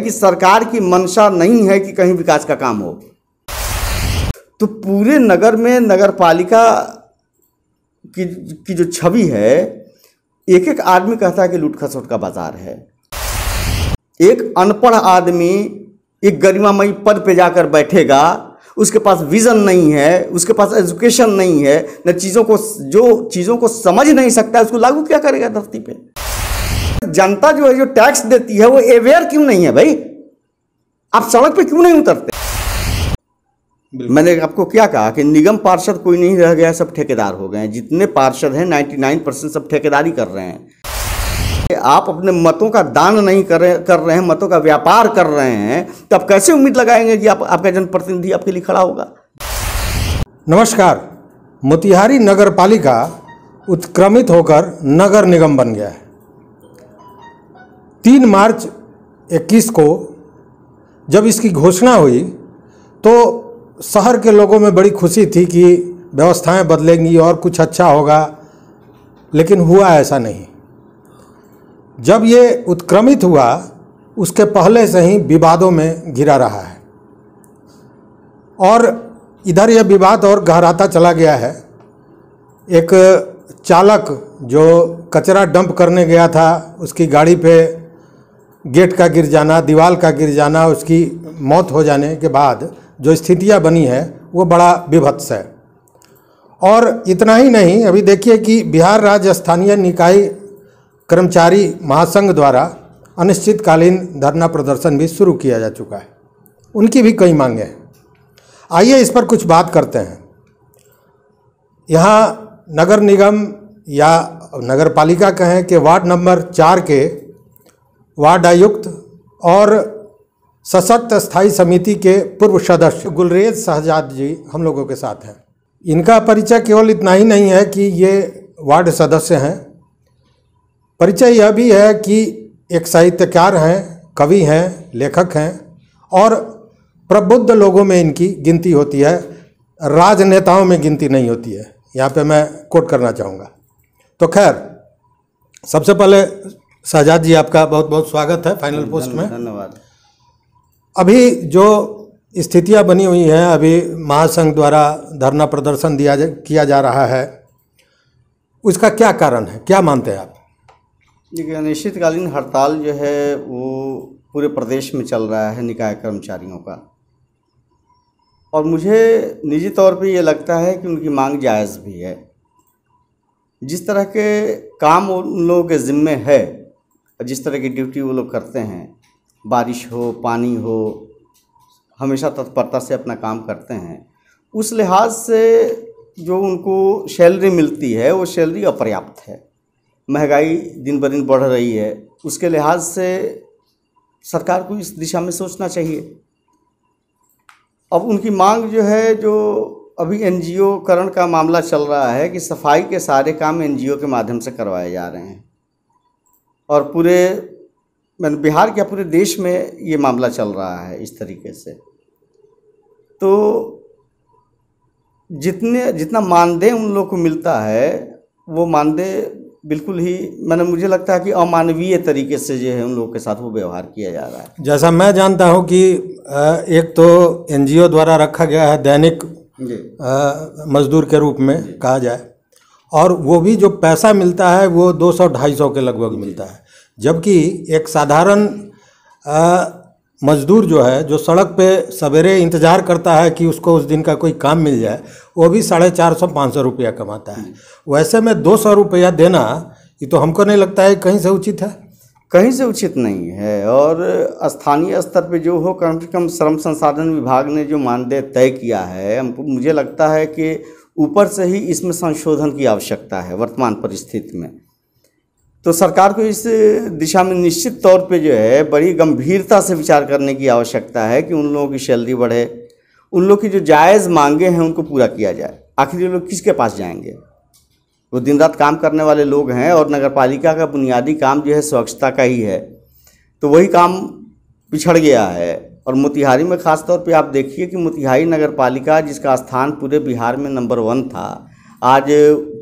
कि सरकार की मंशा नहीं है कि कहीं विकास का काम हो। तो पूरे नगर में नगर पालिका की जो छवि है, एक एक आदमी कहता है कि लूट खसोट का बाजार है। एक अनपढ़ आदमी एक गरिमामयी पद पे जाकर बैठेगा, उसके पास विजन नहीं है, उसके पास एजुकेशन नहीं है, न चीज़ों को समझ नहीं सकता, उसको लागू क्या करेगा धरती पे। जनता जो है, जो टैक्स देती है, वो अवेयर क्यों नहीं है भाई? आप सड़क पे क्यों नहीं उतरते? मैंने आपको क्या कहा कि निगम पार्षद कोई नहीं रह गया, सब ठेकेदार हो गए हैं। जितने पार्षद हैं 99% सब ठेकेदारी कर रहे हैं। आप अपने मतों का दान नहीं कर रहे हैं, मतों का व्यापार कर रहे हैं, तो आप कैसे उम्मीद लगाएंगे कि आपका जनप्रतिनिधि आपके लिए खड़ा होगा? नमस्कार। मोतिहारी नगर पालिका उत्क्रमित होकर नगर निगम बन गया है। 3 मार्च 21 को जब इसकी घोषणा हुई तो शहर के लोगों में बड़ी खुशी थी कि व्यवस्थाएं बदलेंगी और कुछ अच्छा होगा, लेकिन हुआ ऐसा नहीं। जब ये उत्क्रमित हुआ, उसके पहले से ही विवादों में घिरा रहा है और इधर यह विवाद और गहराता चला गया है। एक चालक जो कचरा डंप करने गया था, उसकी गाड़ी पे गेट का गिर जाना, दीवार का गिर जाना, उसकी मौत हो जाने के बाद जो स्थितियां बनी है वो बड़ा विभत्स है। और इतना ही नहीं, अभी देखिए कि बिहार राज्य स्थानीय निकाय कर्मचारी महासंघ द्वारा अनिश्चितकालीन धरना प्रदर्शन भी शुरू किया जा चुका है। उनकी भी कई मांगे हैं। आइए इस पर कुछ बात करते हैं। यहाँ नगर निगम या नगर पालिका कहें कि वार्ड नंबर 4 के वार्ड आयुक्त और सशक्त स्थायी समिति के पूर्व सदस्य गुलरेज शहजाद जी हम लोगों के साथ हैं। इनका परिचय केवल इतना ही नहीं है कि ये वार्ड सदस्य हैं, परिचय यह भी है कि एक साहित्यकार हैं, कवि हैं, लेखक हैं और प्रबुद्ध लोगों में इनकी गिनती होती है, राजनेताओं में गिनती नहीं होती है। यहाँ पे मैं कोट करना चाहूँगा। तो खैर, सबसे पहले शहजाद जी आपका बहुत बहुत स्वागत है फाइनल पोस्ट में। धन्यवाद। अभी जो स्थितियाँ बनी हुई हैं, अभी महासंघ द्वारा धरना प्रदर्शन किया जा रहा है, उसका क्या कारण है, क्या मानते हैं आप? देखिए, अनिश्चितकालीन हड़ताल जो है वो पूरे प्रदेश में चल रहा है निकाय कर्मचारियों का, और मुझे निजी तौर पे ये लगता है कि उनकी मांग जायज़ भी है। जिस तरह के काम उन लोगों के ज़िम्मे है, जिस तरह की ड्यूटी वो लोग करते हैं, बारिश हो पानी हो, हमेशा तत्परता से अपना काम करते हैं, उस लिहाज से जो उनको सैलरी मिलती है वो सैलरी अपर्याप्त है। महंगाई दिन ब दिन बढ़ रही है, उसके लिहाज से सरकार को इस दिशा में सोचना चाहिए। अब उनकी मांग जो है, जो अभी एनजीओ करण का मामला चल रहा है कि सफाई के सारे काम एनजीओ के माध्यम से करवाए जा रहे हैं, और बिहार क्या पूरे देश में ये मामला चल रहा है इस तरीके से। तो जितना मानदेय उन लोग को मिलता है, वो मानदेय बिल्कुल ही मुझे लगता है कि अमानवीय तरीके से जो है उन लोगों के साथ वो व्यवहार किया जा रहा है। जैसा मैं जानता हूं कि एक तो एनजीओ द्वारा रखा गया है दैनिक मजदूर के रूप में कहा जाए, और वो भी जो पैसा मिलता है वो 200-250 के लगभग मिलता है, जबकि एक साधारण मजदूर जो है, जो सड़क पे सवेरे इंतज़ार करता है कि उसको उस दिन का कोई काम मिल जाए, वो भी 450-500 रुपया कमाता है। वैसे में 200 रुपया देना, ये तो हमको नहीं लगता है कहीं से उचित है। कहीं से उचित नहीं है। और स्थानीय स्तर पे जो हो, कम से कम श्रम संसाधन विभाग ने जो मानदेय तय किया है, मुझे लगता है कि ऊपर से ही इसमें संशोधन की आवश्यकता है वर्तमान परिस्थिति में। तो सरकार को इस दिशा में निश्चित तौर पे जो है बड़ी गंभीरता से विचार करने की आवश्यकता है कि उन लोगों की सैलरी बढ़े, उन लोग की जो जायज़ मांगे हैं उनको पूरा किया जाए। आखिर ये लोग किसके पास जाएंगे? वो दिन रात काम करने वाले लोग हैं, और नगर पालिका का बुनियादी काम जो है स्वच्छता का ही है, तो वही काम पिछड़ गया है। और मोतिहारी में ख़ास तौर पे आप देखिए कि मोतिहारी नगर पालिका, जिसका स्थान पूरे बिहार में नंबर 1 था, आज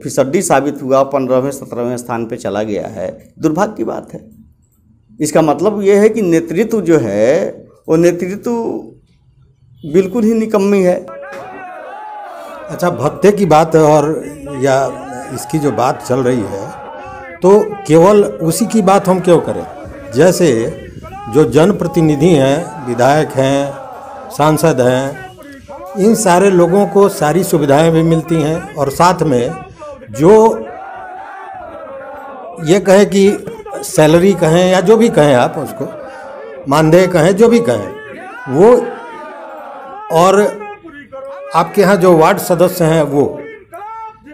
फिसड्डी साबित हुआ, 15वें 17वें स्थान पे चला गया है। दुर्भाग्य की बात है। इसका मतलब ये है कि नेतृत्व जो है वो नेतृत्व बिल्कुल ही निकम्मी है। अच्छा, भत्ते की बात और या इसकी जो बात चल रही है तो केवल उसी की बात हम क्यों करें? जैसे जो जनप्रतिनिधि हैं, विधायक हैं, सांसद हैं, इन सारे लोगों को सारी सुविधाएं भी मिलती हैं और साथ में जो ये कहें कि सैलरी कहें या जो भी कहें आप उसको, मानदेय कहें, जो भी कहें वो, और आपके यहाँ जो वार्ड सदस्य हैं वो,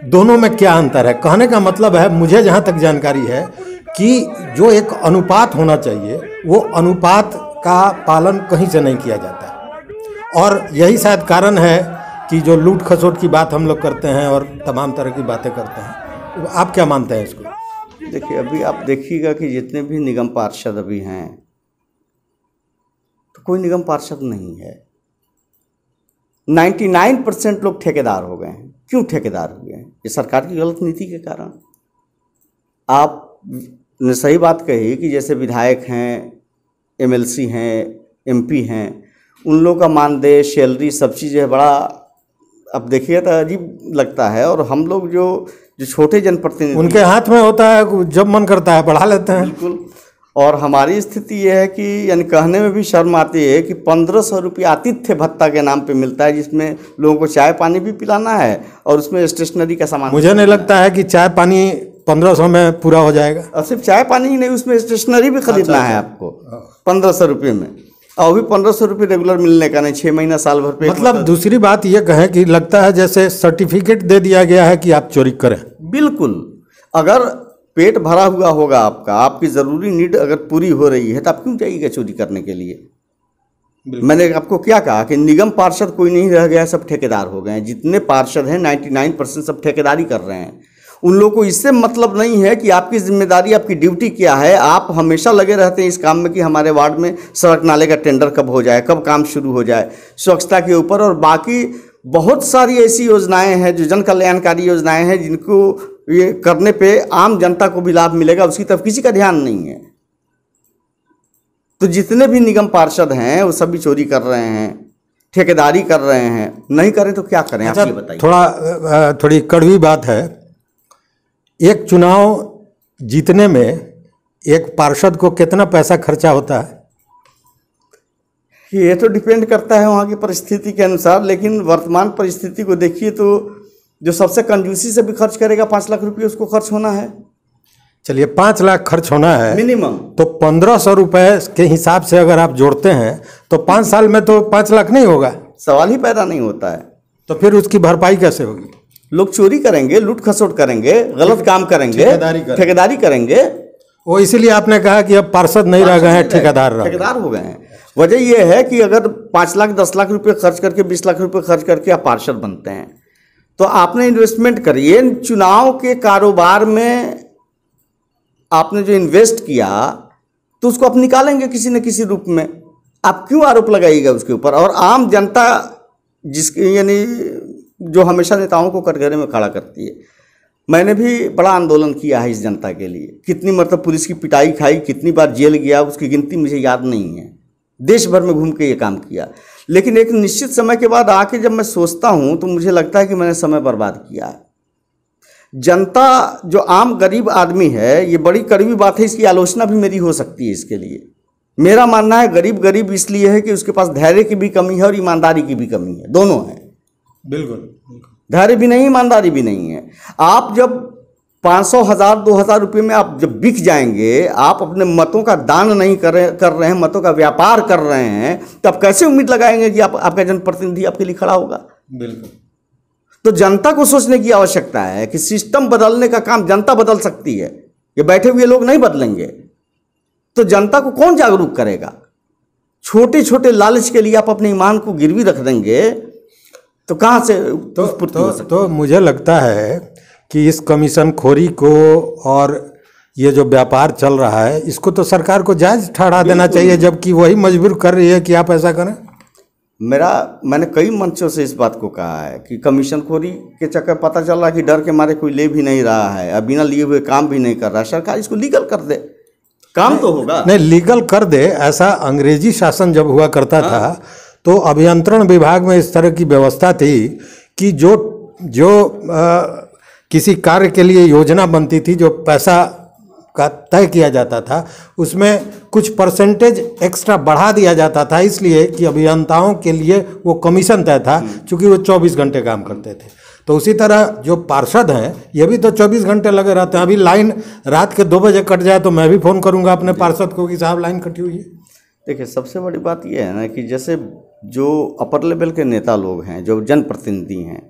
दोनों में क्या अंतर है? कहने का मतलब है, मुझे जहाँ तक जानकारी है कि जो एक अनुपात होना चाहिए वो अनुपात का पालन कहीं से नहीं किया जाता है और यही शायद कारण है कि जो लूट खसोट की बात हम लोग करते हैं और तमाम तरह की बातें करते हैं। आप क्या मानते हैं इसको? देखिए, अभी आप देखिएगा कि जितने भी निगम पार्षद अभी हैं तो कोई निगम पार्षद नहीं है। 99% लोग ठेकेदार हो गए हैं। क्यों ठेकेदार हो गए हैं? ये सरकार की गलत नीति के कारण। आपने सही बात कही कि जैसे विधायक हैं, एमएलसी हैं, एमपी हैं, उन लोगों का मानदेय, सैलरी, सब चीज़ है बड़ा, अब देखिए तो अजीब लगता है। और हम लोग जो छोटे जनप्रतिनिधि, उनके हाथ में होता है, जब मन करता है बढ़ा लेते हैं। बिल्कुल। और हमारी स्थिति ये है कि यानी कहने में भी शर्म आती है कि 1500 रुपया आतिथ्य भत्ता के नाम पे मिलता है, जिसमें लोगों को चाय पानी भी पिलाना है और उसमें स्टेशनरी का सामान। मुझे नहीं लगता है कि चाय पानी 1500 में पूरा हो जाएगा। और सिर्फ चाय पानी ही नहीं, उसमें स्टेशनरी भी खरीदना है आपको 1500 रुपये में, और भी 1500 रुपये रेगुलर मिलने का नहीं, 6 महीना साल भर पे। मतलब दूसरी बात ये कहें कि लगता है जैसे सर्टिफिकेट दे दिया गया है कि आप चोरी करें। बिल्कुल। अगर पेट भरा हुआ होगा आपका, आपकी ज़रूरी नीड अगर पूरी हो रही है तो आप क्यों जाइएगा चोरी करने के लिए? मैंने आपको क्या कहा कि निगम पार्षद कोई नहीं रह गया, सब ठेकेदार हो गए हैं। जितने पार्षद हैं 99% सब ठेकेदारी कर रहे हैं। उन लोगों को इससे मतलब नहीं है कि आपकी जिम्मेदारी, आपकी ड्यूटी क्या है। आप हमेशा लगे रहते हैं इस काम में कि हमारे वार्ड में सड़क नाले का टेंडर कब हो जाए, कब काम शुरू हो जाए, स्वच्छता के ऊपर। और बाकी बहुत सारी ऐसी योजनाएं हैं जो जन कल्याणकारी योजनाएं हैं, जिनको ये करने पे आम जनता को भी लाभ मिलेगा, उसकी तरफ किसी का ध्यान नहीं है। तो जितने भी निगम पार्षद हैं वो सभी चोरी कर रहे हैं, ठेकेदारी कर रहे हैं। नहीं करें तो क्या करें? अच्छा, आप ये बताइए। थोड़ी कड़वी बात है, एक चुनाव जीतने में एक पार्षद को कितना पैसा खर्चा होता है? ये तो डिपेंड करता है वहाँ की परिस्थिति के अनुसार, लेकिन वर्तमान परिस्थिति को देखिए तो जो सबसे कंजूसी से भी खर्च करेगा 5 लाख रुपये उसको खर्च होना है। चलिए 5 लाख खर्च होना है मिनिमम, तो 1500 रुपये के हिसाब से अगर आप जोड़ते हैं तो 5 साल में तो 5 लाख नहीं होगा। सवाल ही पैदा नहीं होता है। तो फिर उसकी भरपाई कैसे होगी? लोग चोरी करेंगे, लूट खसोट करेंगे, गलत काम करेंगे, ठेकेदारी करेंगे। वो इसीलिए आपने कहा कि अब पार्षद नहीं रह गए हैं, ठेकेदार हो गए हैं। वजह यह है कि अगर 5 लाख 10 लाख रुपये खर्च करके, 20 लाख रुपये खर्च करके आप पार्षद बनते हैं तो आपने इन्वेस्टमेंट करिए। चुनाव के कारोबार में आपने जो इन्वेस्ट किया तो उसको आप निकालेंगे किसी न किसी रूप में। आप क्यों आरोप लगाइएगा उसके ऊपर? और आम जनता जिसके यानी जो हमेशा नेताओं को कटघरे में खड़ा करती है, मैंने भी बड़ा आंदोलन किया है इस जनता के लिए। कितनी मतलब पुलिस की पिटाई खाई, कितनी बार जेल गया, उसकी गिनती मुझे याद नहीं है। देश भर में घूम के ये काम किया, लेकिन एक निश्चित समय के बाद आके जब मैं सोचता हूँ तो मुझे लगता है कि मैंने समय बर्बाद किया है। जनता जो आम गरीब आदमी है, ये बड़ी कड़वी बात है, इसकी आलोचना भी मेरी हो सकती है। इसके लिए मेरा मानना है गरीब इसलिए है कि उसके पास धैर्य की भी कमी है और ईमानदारी की भी कमी है, दोनों है। बिल्कुल, धैर्य भी नहीं, ईमानदारी भी नहीं है। आप जब 500, 1000, 2000 रुपये में आप जब बिक जाएंगे, आप अपने मतों का दान नहीं कर रहे हैं, मतों का व्यापार कर रहे हैं, तब कैसे उम्मीद लगाएंगे कि आपका जनप्रतिनिधि आपके लिए खड़ा होगा? बिल्कुल। तो जनता को सोचने की आवश्यकता है कि सिस्टम बदलने का काम जनता बदल सकती है, ये बैठे हुए लोग नहीं बदलेंगे। तो जनता को कौन जागरूक करेगा? छोटे छोटे लालच के लिए आप अपने ईमान को गिरवी रख देंगे तो कहाँ से तो मुझे लगता है कि इस कमीशन खोरी को और ये जो व्यापार चल रहा है इसको तो सरकार को जायज़ ठहरा देना चाहिए, जबकि वही मजबूर कर रही है कि आप ऐसा करें। मैंने कई मंचों से इस बात को कहा है कि कमीशन खोरी के चक्कर पता चल रहा है कि डर के मारे कोई ले भी नहीं रहा है, अब बिना लिए हुए काम भी नहीं कर रहा है। सरकार इसको लीगल कर दे। काम तो होगा। नहीं, लीगल कर दे। ऐसा अंग्रेजी शासन जब हुआ करता था तो अभियंत्रण विभाग में इस तरह की व्यवस्था थी कि जो जो किसी कार्य के लिए योजना बनती थी, जो पैसा का तय किया जाता था, उसमें कुछ परसेंटेज एक्स्ट्रा बढ़ा दिया जाता था, इसलिए कि अभियंताओं के लिए वो कमीशन तय था, चूँकि वो 24 घंटे काम करते थे। तो उसी तरह जो पार्षद हैं ये भी तो 24 घंटे लगे रहते हैं। अभी लाइन रात के 2 बजे कट जाए तो मैं भी फ़ोन करूंगा अपने पार्षद को कि साहब लाइन कटी हुई है। देखिए, सबसे बड़ी बात यह है ना कि जैसे जो अपर लेवल के नेता लोग हैं, जो जनप्रतिनिधि हैं,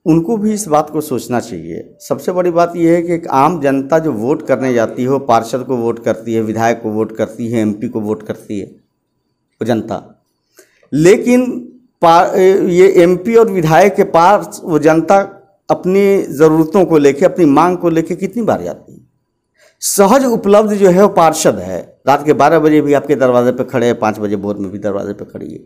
उनको भी इस बात को सोचना चाहिए। सबसे बड़ी बात यह है कि एक आम जनता जो वोट करने जाती है, वो पार्षद को वोट करती है, विधायक को वोट करती है, एमपी को वोट करती है, वो जनता। लेकिन ये एमपी और विधायक के पास वो जनता अपनी ज़रूरतों को लेके, अपनी मांग को लेके कितनी बार जाती है? सहज उपलब्ध जो है वो पार्षद है। रात के 12 बजे भी आपके दरवाजे पे खड़े हैं, 5 बजे भोर में भी दरवाजे पे खड़ी है।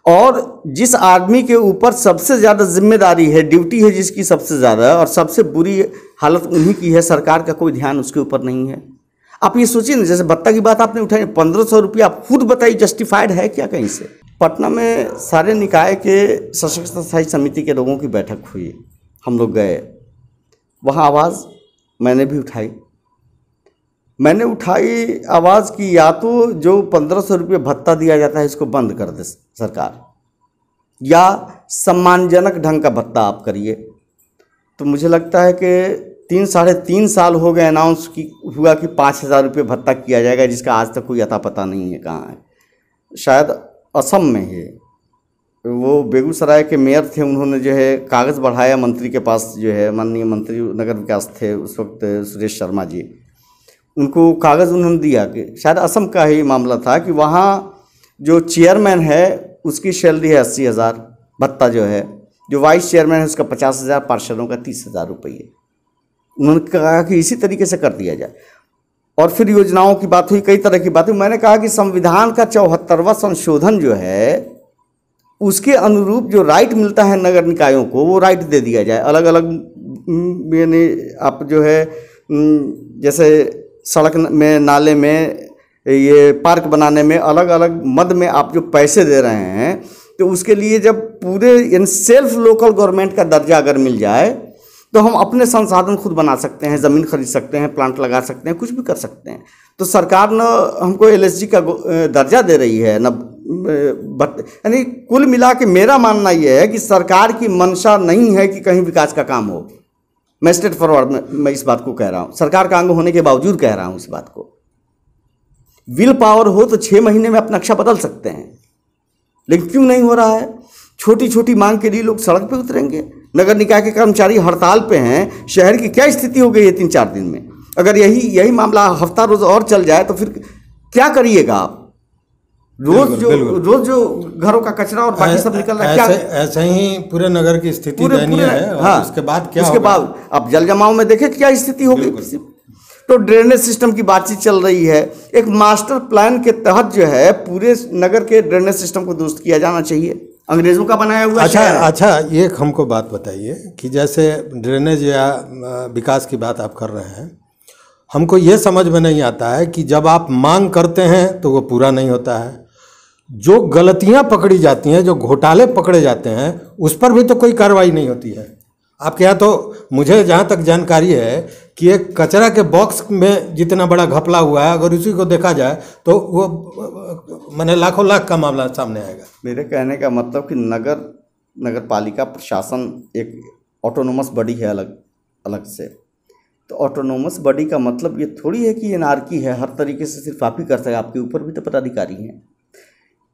और जिस आदमी के ऊपर सबसे ज़्यादा जिम्मेदारी है, ड्यूटी है जिसकी सबसे ज़्यादा, और सबसे बुरी हालत उन्हीं की है, सरकार का कोई ध्यान उसके ऊपर नहीं है। आप ये सोचिए ना, जैसे भत्ता की बात आपने उठाई, 1500 रुपया, आप खुद बताइए जस्टिफाइड है क्या कहीं से? पटना में सारे निकाय के सशक्त स्थायी समिति के लोगों की बैठक हुई, हम लोग गए वहाँ। आवाज़ मैंने भी उठाई। मैंने उठाई आवाज़ की या तो जो 1500 रुपये भत्ता दिया जाता है इसको बंद कर दे सरकार, या सम्मानजनक ढंग का भत्ता आप करिए। तो मुझे लगता है कि 3-3.5 साल हो गए अनाउंस की हुआ कि 5000 रुपये भत्ता किया जाएगा, जिसका आज तक कोई अता पता नहीं है कहाँ है। शायद असम में है। वो बेगूसराय के मेयर थे, उन्होंने जो है कागज़ बढ़ाया मंत्री के पास, जो है माननीय मंत्री नगर विकास थे उस वक्त सुरेश शर्मा जी, उनको कागज़ उन्होंने दिया कि शायद असम का ही मामला था कि वहाँ जो चेयरमैन है उसकी सैलरी है 80,000 भत्ता जो है, जो वाइस चेयरमैन है उसका 50,000, पार्षदों का 30,000 रुपये। उन्होंने कहा कि इसी तरीके से कर दिया जाए। और फिर योजनाओं की बात हुई, कई तरह की बात हुई। मैंने कहा कि संविधान का 74वां संशोधन जो है उसके अनुरूप जो राइट मिलता है नगर निकायों को, वो राइट दे दिया जाए। अलग अलग यानी आप जो है जैसे सड़क में, नाले में, ये पार्क बनाने में, अलग अलग मद में आप जो पैसे दे रहे हैं, तो उसके लिए जब पूरे इन सेल्फ लोकल गवर्नमेंट का दर्जा अगर मिल जाए तो हम अपने संसाधन खुद बना सकते हैं, ज़मीन खरीद सकते हैं, प्लांट लगा सकते हैं, कुछ भी कर सकते हैं। तो सरकार न हमको एलएसजी का दर्जा दे रही है न, यानी कुल मिला के मेरा मानना यह है कि सरकार की मंशा नहीं है कि कहीं विकास का काम हो। मैं स्ट्रेट फॉरवर्ड मैं इस बात को कह रहा हूँ, सरकार का अंग होने के बावजूद कह रहा हूँ इस बात को। विल पावर हो तो 6 महीने में अपना नक्शा बदल सकते हैं, लेकिन क्यों नहीं हो रहा है? छोटी छोटी मांग के लिए लोग सड़क पे उतरेंगे। नगर निकाय के कर्मचारी हड़ताल पे हैं। शहर की क्या स्थिति हो गई है 3-4 दिन में? अगर यही मामला हफ्ता रोज और चल जाए तो फिर क्या करिएगा आप? रोज जो घरों का कचरा और बाकी सब निकल रहा है, क्या ऐसे ही पूरे नगर की स्थिति दयनीय है। हाँ, उसके बाद क्या उसके बाद अब जल जमाव में देखें क्या स्थिति हो गई। तो ड्रेनेज सिस्टम की बातचीत चल रही है। एक मास्टर प्लान के तहत जो है पूरे नगर के ड्रेनेज सिस्टम को दुरुस्त किया जाना चाहिए। अंग्रेजों का बनाया हुआ अच्छा, एक हमको बात बताइए कि जैसे ड्रेनेज या विकास की बात आप कर रहे हैं, हमको ये समझ में नहीं आता है कि जब आप मांग करते हैं तो वो पूरा नहीं होता है। जो गलतियां पकड़ी जाती हैं, जो घोटाले पकड़े जाते हैं, उस पर भी तो कोई कार्रवाई नहीं होती है आपके यहाँ। तो मुझे जहाँ तक जानकारी है कि एक कचरा के बॉक्स में जितना बड़ा घपला हुआ है, अगर उसी को देखा जाए तो वो मैंने लाखों लाख का मामला सामने आएगा। मेरे कहने का मतलब कि नगर पालिका प्रशासन एक ऑटोनोमस बॉडी है अलग से। तो ऑटोनोमस बॉडी का मतलब ये थोड़ी है कि एनार्की है, हर तरीके से सिर्फ आप ही कर सकते। आपके ऊपर भी तो पदाधिकारी हैं।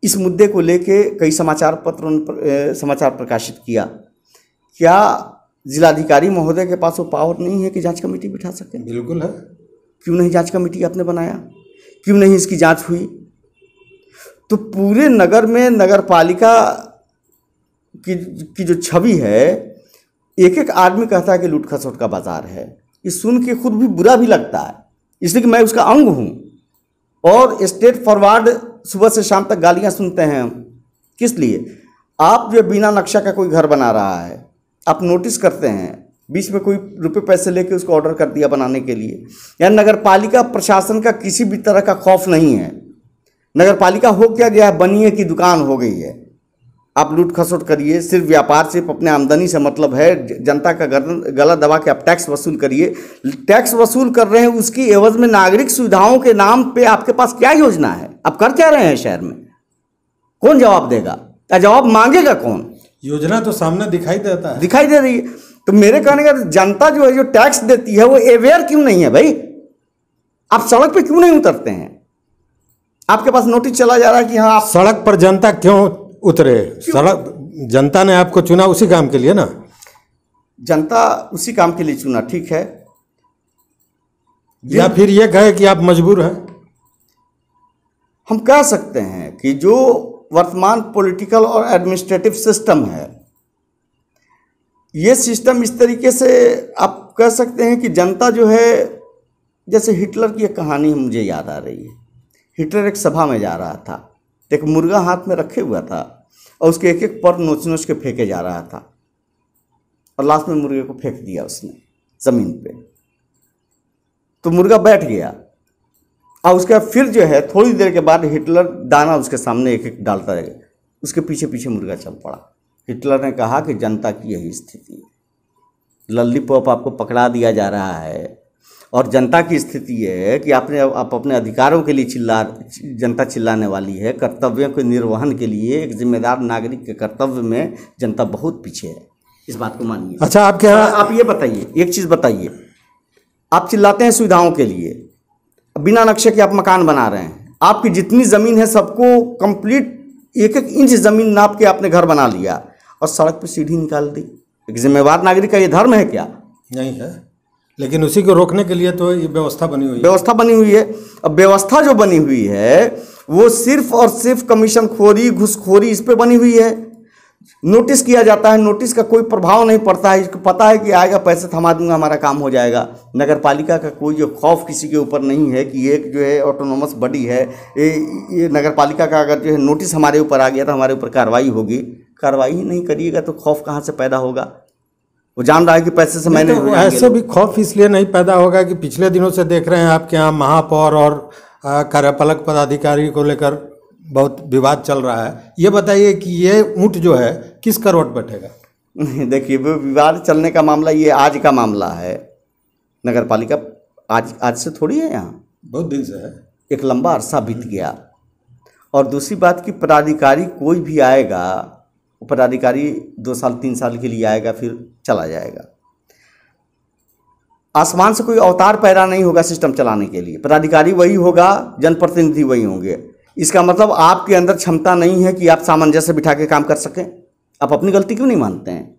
इस मुद्दे को लेके कई समाचार प्रकाशित किया। क्या जिलाधिकारी महोदय के पास वो पावर नहीं है कि जांच कमेटी बिठा सकते हैं? बिल्कुल है। क्यों नहीं जांच कमेटी आपने बनाया? क्यों नहीं इसकी जांच हुई? तो पूरे नगर में नगर पालिका की जो छवि है, एक आदमी कहता है कि लूट खसोट का बाजार है। ये सुन के खुद भी बुरा भी लगता है, इसलिए कि मैं उसका अंग हूँ। और स्ट्रेट फॉरवर्ड सुबह से शाम तक गालियाँ सुनते हैं हम। किस लिए? आप जो बिना नक्शा का कोई घर बना रहा है, आप नोटिस करते हैं बीच में कोई रुपए पैसे लेके उसको ऑर्डर कर दिया बनाने के लिए। या नगर पालिका प्रशासन का किसी भी तरह का खौफ नहीं है। नगर पालिका हो क्या गया है, बनिए की दुकान हो गई है। आप लूट खसोट करिए, सिर्फ व्यापार, सिर्फ अपने आमदनी से मतलब है। जनता का गला दबा के आप टैक्स वसूल करिए। टैक्स वसूल कर रहे हैं, उसकी एवज में नागरिक सुविधाओं के नाम पे आपके पास क्या योजना है? आप कर क्या रहे हैं शहर में? कौन जवाब देगा या जवाब मांगेगा कौन? योजना तो सामने दिखाई देता है, दिखाई दे रही है। तो मेरे कहने का जनता जो है, जो टैक्स देती है, वो अवेयर क्यों नहीं है भाई? आप सड़क पे क्यों नहीं उतरते हैं? आपके पास नोटिस चला जा रहा है कि हाँ आप सड़क पर जनता क्यों उतरे? सड़क जनता ने आपको चुना उसी काम के लिए ना। जनता उसी काम के लिए चुना, ठीक है, या फिर ये कहे कि आप मजबूर हैं? हम कह सकते हैं कि जो वर्तमान पॉलिटिकल और एडमिनिस्ट्रेटिव सिस्टम है, ये सिस्टम इस तरीके से आप कह सकते हैं कि जनता जो है, जैसे हिटलर की एक कहानी मुझे याद आ रही है। हिटलर एक सभा में जा रहा था, एक मुर्गा हाथ में रखे हुआ था और उसके एक एक पर नोच नोच के फेंके जा रहा था और लास्ट में मुर्गे को फेंक दिया उसने ज़मीन पे। तो मुर्गा बैठ गया और उसके फिर जो है थोड़ी देर के बाद हिटलर दाना उसके सामने एक एक डालता रह गया, उसके पीछे पीछे मुर्गा चल पड़ा। हिटलर ने कहा कि जनता की यही स्थिति है, लॉलीपॉप आपको पकड़ा दिया जा रहा है और जनता की स्थिति ये है कि आप अपने अधिकारों के लिए जनता चिल्लाने वाली है। कर्तव्यों के निर्वहन के लिए एक जिम्मेदार नागरिक के कर्तव्य में जनता बहुत पीछे है, इस बात को मानिए। अच्छा, आपके यहाँ आप ये बताइए, एक चीज़ बताइए, आप चिल्लाते हैं सुविधाओं के लिए, बिना नक्शे के आप मकान बना रहे हैं, आपकी जितनी ज़मीन है सबको कंप्लीट एक एक इंच ज़मीन नाप के आपने घर बना लिया और सड़क पर सीढ़ी निकाल दी। एक जिम्मेवार नागरिक का ये धर्म है क्या? नहीं है, लेकिन उसी को रोकने के लिए तो ये व्यवस्था बनी हुई है। व्यवस्था बनी हुई है। अब व्यवस्था जो बनी हुई है वो सिर्फ और सिर्फ कमीशन खोरी, घूसखोरी, इस पे बनी हुई है। नोटिस किया जाता है, नोटिस का कोई प्रभाव नहीं पड़ता है। इसको पता है कि आएगा, पैसे थमा दूंगा, हमारा काम हो जाएगा। नगर पालिका का कोई जो खौफ किसी के ऊपर नहीं है कि एक जो है ऑटोनोमस बॉडी है, ये नगर पालिका का अगर जो है नोटिस हमारे ऊपर आ गया तो हमारे ऊपर कार्रवाई होगी। कार्रवाई ही नहीं करिएगा तो खौफ कहाँ से पैदा होगा? वो जान रहा है कि पैसे से मैंने तो ऐसे भी खौफ इसलिए नहीं पैदा होगा कि पिछले दिनों से देख रहे हैं आपके यहाँ महापौर और कार्यपालक पदाधिकारी को लेकर बहुत विवाद चल रहा है। ये बताइए कि ये ऊँट जो है किस करवट बैठेगा? देखिए, वो विवाद चलने का मामला ये आज का मामला है। नगर पालिका आज से थोड़ी है, यहाँ बहुत दिन से है, एक लंबा अरसा बीत गया। और दूसरी बात कि पदाधिकारी कोई भी आएगा, वो पदाधिकारी 2 साल 3 साल के लिए आएगा फिर चला जाएगा। आसमान से कोई अवतार पैदा नहीं होगा सिस्टम चलाने के लिए। पदाधिकारी वही होगा, जनप्रतिनिधि वही होंगे। इसका मतलब आपके अंदर क्षमता नहीं है कि आप सामंजस्य बिठा के काम कर सकें। आप अपनी गलती क्यों नहीं मानते हैं?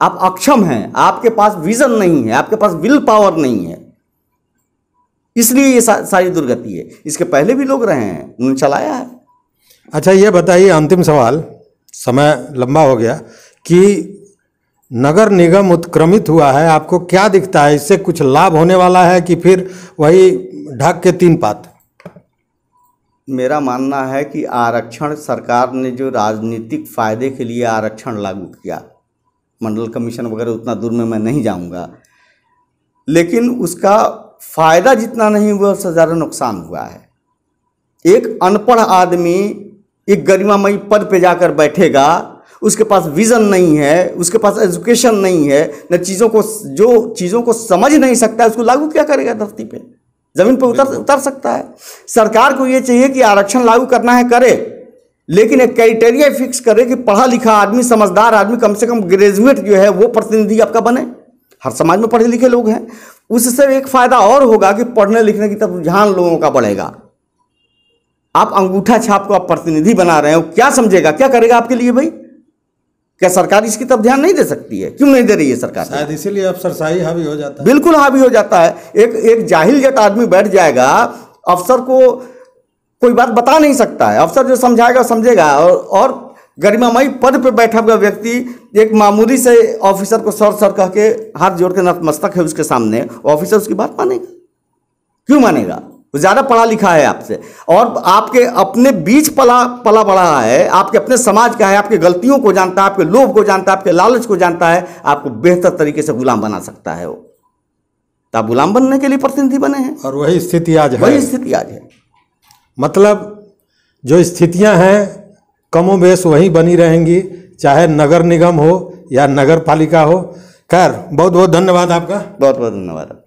आप अक्षम हैं, आपके पास विजन नहीं है, आपके पास विल पावर नहीं है, इसलिए ये सारी दुर्गति है। इसके पहले भी लोग रहे हैं, उन्होंने चलाया है। अच्छा, ये बताइए, अंतिम सवाल, समय लंबा हो गया, कि नगर निगम उत्क्रमित हुआ है, आपको क्या दिखता है? इससे कुछ लाभ होने वाला है कि फिर वही ढक के 3 पात? मेरा मानना है कि आरक्षण, सरकार ने जो राजनीतिक फ़ायदे के लिए आरक्षण लागू किया, मंडल कमीशन वगैरह उतना दूर में मैं नहीं जाऊंगा, लेकिन उसका फ़ायदा जितना नहीं हुआ उससे ज़्यादा नुकसान हुआ है। एक अनपढ़ आदमी एक गरिमामयी पद पे जाकर बैठेगा, उसके पास विज़न नहीं है, उसके पास एजुकेशन नहीं है, न चीज़ों को समझ नहीं सकता है, उसको लागू क्या करेगा? धरती पे, ज़मीन पे उतर सकता है। सरकार को ये चाहिए कि आरक्षण लागू करना है, करे, लेकिन एक क्राइटेरिया फिक्स करे कि पढ़ा लिखा आदमी, समझदार आदमी, कम से कम ग्रेजुएट जो है वो प्रतिनिधि आपका बने। हर समाज में पढ़े लिखे लोग हैं। उससे एक फ़ायदा और होगा कि पढ़ने लिखने की तरफ रुझान लोगों का बढ़ेगा। आप अंगूठा छाप को आप प्रतिनिधि बना रहे हो, क्या समझेगा, क्या करेगा आपके लिए भाई? क्या सरकार इसकी तरफ ध्यान नहीं दे सकती है? क्यों नहीं दे रही है सरकार? शायद इसीलिए अफसरशाही हावी हो जाता है। बिल्कुल हावी हो जाता है। एक जाहिल जट आदमी बैठ जाएगा, अफसर को कोई बात बता नहीं सकता है, अफसर जो समझाएगा समझेगा, और गरिमामयी पद पे बैठा हुआ व्यक्ति एक मामूली से ऑफिसर को सर कह के हाथ जोड़ के नतमस्तक है उसके सामने, ऑफिसर उसकी बात मानेगा? क्यों मानेगा? वो ज़्यादा पढ़ा लिखा है आपसे, और आपके अपने बीच पला बड़ा है, आपके अपने समाज का है, आपकी गलतियों को जानता है, आपके लोभ को जानता है, आपके लालच को जानता है, आपको बेहतर तरीके से गुलाम बना सकता है वो। तो आप गुलाम बनने के लिए प्रतिनिधि बने हैं, और वही स्थिति आज है। वही स्थिति आज है। मतलब जो स्थितियां हैं कमोबेश वही बनी रहेंगी, चाहे नगर निगम हो या नगर पालिका हो। खैर, बहुत बहुत धन्यवाद आपका। बहुत बहुत धन्यवाद।